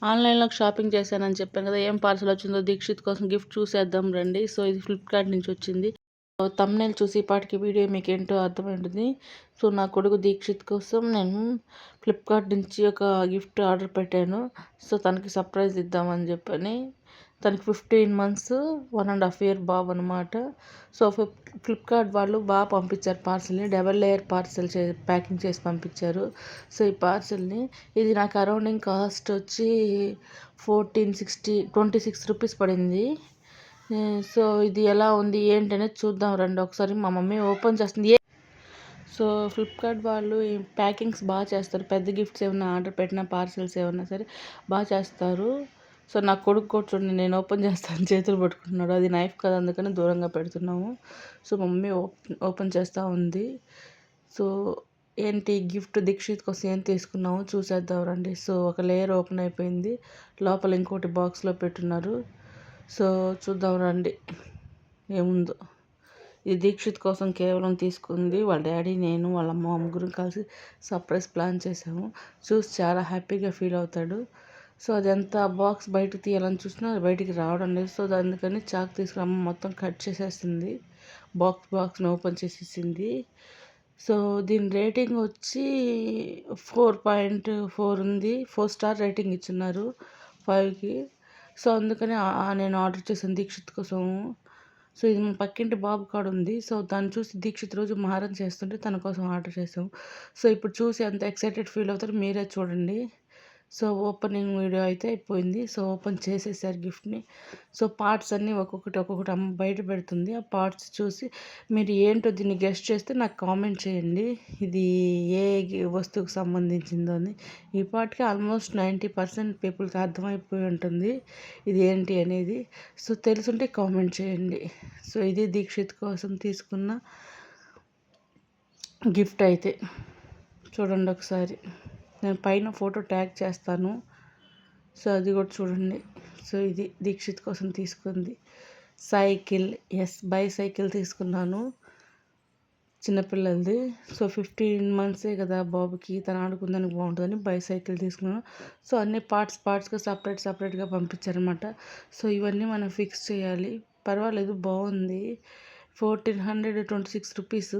ఆన్లైన్లో షాపింగ్ చేశానని చెప్పాను కదా, ఏం పార్సల్ వచ్చిందో దీక్షిత్ కోసం గిఫ్ట్ చూసేద్దాం రండి. సో ఇది ఫ్లిప్కార్ట్ నుంచి వచ్చింది. థంబ్నెయిల్ చూసి ఇప్పటికి వీడియో మీకు ఏంటో అర్థమైంటుంది. సో నా కొడుకు దీక్షిత్ కోసం నేను ఫ్లిప్కార్ట్ నుంచి ఒక గిఫ్ట్ ఆర్డర్ పెట్టాను. సో తనకి సర్ప్రైజ్ ఇద్దామని చెప్పని. తనకి 15 మంత్స్ 1.5 ఇయర్ బాబు అనమాట. సో ఫ్లిప్కార్ట్ వాళ్ళు బాగా పంపించారు పార్సల్ని. డబల్ లేయర్ పార్సల్ ప్యాకింగ్ చేసి పంపించారు. సో ఈ పార్సల్ని ఇది నాకు అరౌండింగ్ కాస్ట్ వచ్చి 26 రూపీస్ పడింది. సో ఇది ఎలా ఉంది ఏంటి అనేది చూద్దాం రండి ఒకసారి. మా మమ్మీ ఓపెన్ చేస్తుంది. సో ఫ్లిప్కార్ట్ వాళ్ళు ఈ ప్యాకింగ్స్ బాగా చేస్తారు. పెద్ద గిఫ్ట్స్ ఏమైనా ఆర్డర్ పెట్టిన పార్సల్స్ ఏమన్నా సరే బాగా చేస్తారు. సో నా కొడుకు కూడా చూడండి, నేను ఓపెన్ చేస్తాను చేతులు పట్టుకుంటున్నాడు. అది నైఫ్ కదా, అందుకని దూరంగా పెడుతున్నాము. సో మమ్మీ ఓపెన్ చేస్తూ ఉంది. సో ఏంటి గిఫ్ట్ దీక్షిత్ కోసం ఏం తీసుకున్నాము చూసేద్దాం రండి. సో ఒక లేయర్ ఓపెన్ అయిపోయింది, లోపల ఇంకోటి బాక్స్లో పెట్టున్నారు. సో చూద్దాం రండి ఏముందో. ఇది దీక్షిత్ కోసం కేవలం తీసుకుంది. వాళ్ళ డాడీ, నేను, వాళ్ళ అమ్మ ముగ్గురు కలిసి సర్ప్రైజ్ ప్లాన్ చేసాము. చూసి చాలా హ్యాపీగా ఫీల్ అవుతాడు. సో అదంతా బాక్స్ బయటకు తీయాలని చూసినా బయటికి రావడం లేదు. సో అందుకని చాక్ తీసుకుని అమ్మ మొత్తం కట్ చేసేసింది. బాక్స్ని ఓపెన్ చేసేసింది. సో దీని రేటింగ్ వచ్చి 4.4 ఉంది. 4 స్టార్ రేటింగ్ ఇచ్చున్నారు 5కి. సో అందుకని నేను ఆర్డర్ చేశాను దీక్షిత్ కోసం. సో ఇది మా పక్కింటి బాబు కాడ ఉంది. సో దాన్ని చూసి దీక్షిత్ రోజు మారం చేస్తుంటే తన కోసం ఆర్డర్ చేసాము. సో ఇప్పుడు చూసి అంత ఎక్సైటెడ్ ఫీల్ అవుతారు, మీరే చూడండి. సో ఓపెనింగ్ వీడియో అయితే అయిపోయింది. సో ఓపెన్ చేసేసారు గిఫ్ట్ని. సో పార్ట్స్ అన్నీ ఒక్కొక్కటి అమ్మ బయట పెడుతుంది. ఆ పార్ట్స్ చూసి మీరు ఏంటో దీన్ని గెస్ట్ చేస్తే నాకు కామెంట్ చేయండి, ఇది ఏ వస్తువుకు సంబంధించిందో అని. ఈ పార్ట్కి ఆల్మోస్ట్ 90% పీపుల్కి అర్థమైపోయి ఉంటుంది ఇది ఏంటి అనేది. సో తెలుసుంటే కామెంట్ చేయండి. సో ఇది దీక్షిత్ కోసం తీసుకున్న గిఫ్ట్ అయితే చూడండి ఒకసారి. నేను పైన ఫోటో ట్యాగ్ చేస్తాను. సో అది కూడా చూడండి. సో ఇది దీక్షిత్ కోసం తీసుకుంది సైకిల్. బైసైకిల్ తీసుకున్నాను చిన్నపిల్లలది. సో 15 మంత్సే కదా బాబుకి, తను ఆడుకుందానికి బాగుంటుందని బైసైకిల్ తీసుకున్నాను. సో అన్ని పార్ట్స్గా సపరేట్గా పంపించారనమాట. సో ఇవన్నీ మనం ఫిక్స్ చేయాలి. పర్వాలేదు, బాగుంది. 1426 రూపీస్.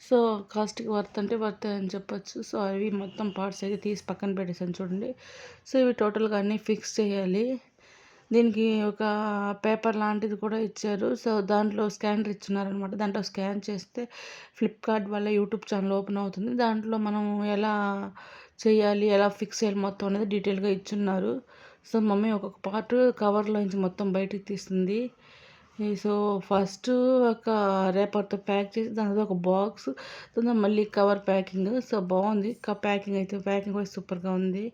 సో కాస్ట్కి వర్త్ అంటే వర్త్ అని చెప్పొచ్చు. సో అవి మొత్తం పార్ట్స్ అయితే తీసి పక్కన పెట్టేసాను చూడండి. సో ఇవి టోటల్గా అన్నీ ఫిక్స్ చేయాలి. దీనికి ఒక పేపర్ లాంటిది కూడా ఇచ్చారు. సో దాంట్లో స్కానర్ ఇచ్చున్నారనమాట. దాంట్లో స్కాన్ చేస్తే ఫ్లిప్కార్ట్ వల్ల యూట్యూబ్ ఛానల్ ఓపెన్ అవుతుంది. దాంట్లో మనం ఎలా చేయాలి, ఎలా ఫిక్స్ చేయాలి మొత్తం అనేది డీటెయిల్గా ఇచ్చున్నారు. సో మమ్మీ ఒక్కొక్క పార్ట్ కవర్లో నుంచి మొత్తం బయటికి తీస్తుంది. సో ఫస్ట్ ఒక రేపర్తో ప్యాక్ చేసి దాని ఒక బాక్స్, దాని మళ్ళీ కవర్ ప్యాకింగ్. సో బాగుంది ప్యాకింగ్ కూడా సూపర్గా ఉంది.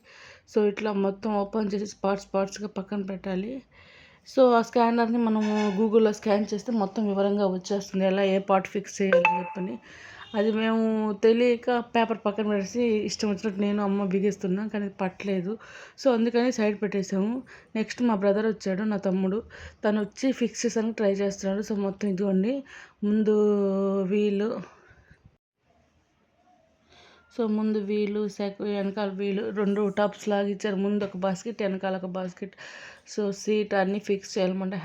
సో ఇట్లా మొత్తం ఓపెన్ చేసి పార్ట్స్గా పక్కన పెట్టాలి. సో ఆ స్కానర్ని మనము గూగుల్లో స్కాన్ చేస్తే మొత్తం వివరంగా వచ్చేస్తుంది, ఎలా ఏ పార్ట్ ఫిక్స్ చేయాలని చెప్పని. అది మేము తెలియక పేపర్ పక్కన పెట్టేసి ఇష్టం వచ్చినట్టు నేను అమ్మ బిగిస్తున్నాం, కానీ పట్టలేదు. సో అందుకని సైడ్ పెట్టేసాము. నెక్స్ట్ మా బ్రదర్ వచ్చాడు, నా తమ్ముడు. తను వచ్చి ఫిక్స్ చేసానికి ట్రై చేస్తున్నాడు. సో మొత్తం ఇదిగోండి, ముందు వీలు, సో ముందు వీలు వెనకాల వీలు 2 టాప్స్ లాగా ఇచ్చారు. ముందు ఒక బాస్కెట్, వెనకాల ఒక బాస్కెట్. సో సీట్ అన్నీ ఫిక్స్ చేయాలన్నమాట.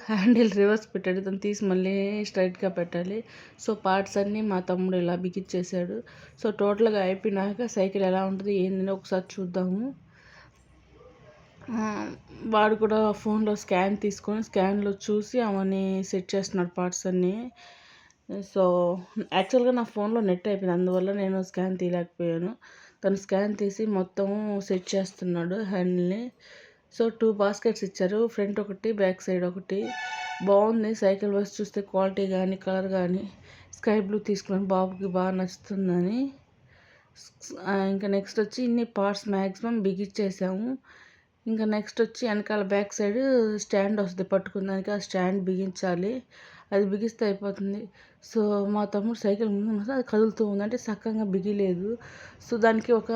హ్యాండిల్ రివర్స్ పెట్టాడు, దాన్ని తీసి మళ్ళీ స్ట్రైట్గా పెట్టాలి. సో పార్ట్స్ అన్నీ మా తమ్ముడు ఇలా బిగిచ్చేసాడు. సో టోటల్గా అయిపోయినాక సైకిల్ ఎలా ఉంటుంది ఏందని ఒకసారి చూద్దాము. వాడు కూడా ఫోన్లో స్కాన్ తీసుకొని స్కాన్లో చూసి అవన్నీ సెట్ చేస్తున్నాడు పార్ట్స్ అన్నీ. సో యాక్చువల్గా నా ఫోన్లో నెట్ అయిపోయింది, అందువల్ల నేను స్కాన్ తీయలేకపోయాను. తను స్కాన్ తీసి మొత్తం సెట్ చేస్తున్నాడు హ్యాండిల్ని. సో 2 బాస్కెట్స్ ఇచ్చారు, ఫ్రంట్ ఒకటి బ్యాక్ సైడ్ ఒకటి. బాగుంది సైకిల్ వైస్ చూస్తే, క్వాలిటీ కానీ కలర్ కానీ. స్కై బ్లూ తీసుకున్నాను, బాబుకి బాగా నచ్చుతుందని. ఇంకా నెక్స్ట్ వచ్చి ఇన్ని పార్ట్స్ మ్యాక్సిమం బిగిచ్చేసాము. ఇంకా నెక్స్ట్ వచ్చి వెనకాల బ్యాక్ సైడ్ స్టాండ్ వస్తుంది పట్టుకున్నానికి, ఆ స్టాండ్ బిగించాలి. అది బిగిస్తే అయిపోతుంది. సో మా తమ్ముడు సైకిల్ ముందు అది కదులుతూ ఉంది, అంటే చక్కగా బిగిలేదు. సో దానికి ఒక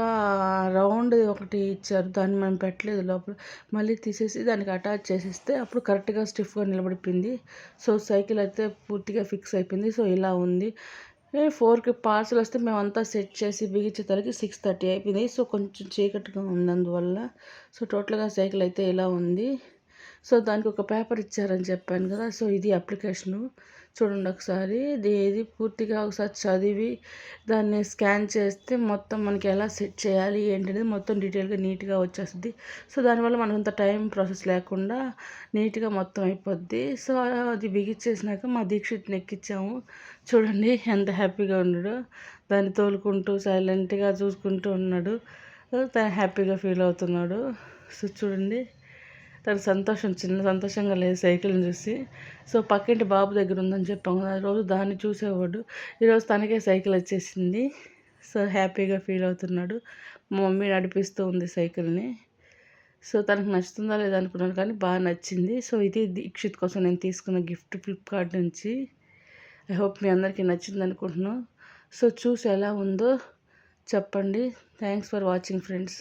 రౌండ్ ఒకటి ఇచ్చారు, దాన్ని మనం పెట్టలేదు లోపల. మళ్ళీ తీసేసి దానికి అటాచ్ చేసేస్తే అప్పుడు కరెక్ట్గా స్టిఫ్గా నిలబడిపోయింది. సో సైకిల్ అయితే పూర్తిగా ఫిక్స్ అయిపోయింది. సో ఇలా ఉంది. 4కి పార్సల్ వస్తే మేమంతా సెట్ చేసి బిగించేసరికి 6:30 అయిపోయింది. సో కొంచెం చీకటిగా ఉంది అందువల్ల. సో టోటల్గా సైకిల్ అయితే ఇలా ఉంది. సో దానికి ఒక పేపర్ ఇచ్చారని చెప్పాను కదా. సో ఇది అప్లికేషను చూడండి ఒకసారి. ఇది పూర్తిగా ఒకసారి చదివి దాన్ని స్కాన్ చేస్తే మొత్తం మనకి ఎలా సెట్ చేయాలి ఏంటనేది మొత్తం డీటెయిల్గా నీట్గా వచ్చేస్తుంది. సో దానివల్ల మనకు అంత టైం ప్రాసెస్ లేకుండా నీట్గా మొత్తం అయిపోద్ది. సో అది బిగించేసినాక మా దీక్షిత్ని ఎక్కించాము. చూడండి ఎంత హ్యాపీగా ఉన్నాడో. దాన్ని తోలుకుంటూ సైలెంట్గా చూసుకుంటూ ఉన్నాడు. తను హ్యాపీగా ఫీల్ అవుతున్నాడు. సో చూడండి తనకు సంతోషం, చిన్న సంతోషంగా లేదు సైకిల్ని చూసి. సో పక్కింటి బాబు దగ్గర ఉందని చెప్పాము కదా, రోజు దాన్ని చూసేవాడు. ఈరోజు తనకే సైకిల్ వచ్చేసింది. సో హ్యాపీగా ఫీల్ అవుతున్నాడు. మా మమ్మీ నడిపిస్తూ ఉంది సైకిల్ని. సో తనకు నచ్చుతుందా లేదా అనుకున్నాను కానీ బాగా నచ్చింది. సో ఇది దీక్షిత్ కోసం నేను తీసుకున్న గిఫ్ట్ ఫ్లిప్కార్ట్ నుంచి. ఐ హోప్ మీ అందరికీ నచ్చింది అనుకుంటున్నాను. సో చూసి ఎలా ఉందో చెప్పండి. Thanks for watching friends.